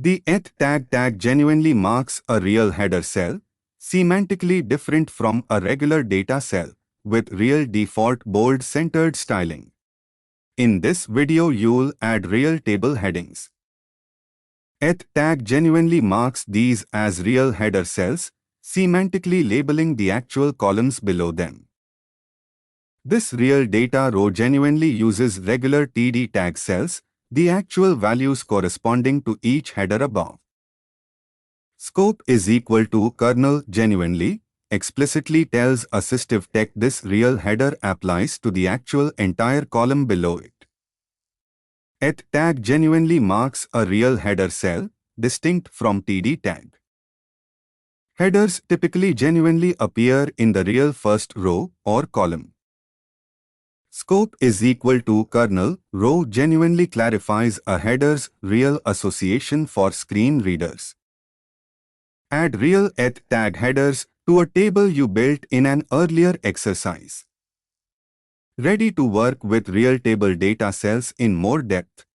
The eth tag genuinely marks a real header cell, semantically different from a regular data cell, with real default bold-centered styling. In this video you'll add real table headings. Eth tag genuinely marks these as real header cells, semantically labeling the actual columns below them. This real data row genuinely uses regular TD tag cells, the actual values corresponding to each header above. Scope is equal to kernel genuinely, explicitly tells assistive tech this real header applies to the actual entire column below it. Eth tag genuinely marks a real header cell, distinct from TD tag. Headers typically genuinely appear in the real first row or column. Scope is equal to kernel row genuinely clarifies a header's real association for screen readers. Add real eth-tag headers to a table you built in an earlier exercise. Ready to work with real table data cells in more depth.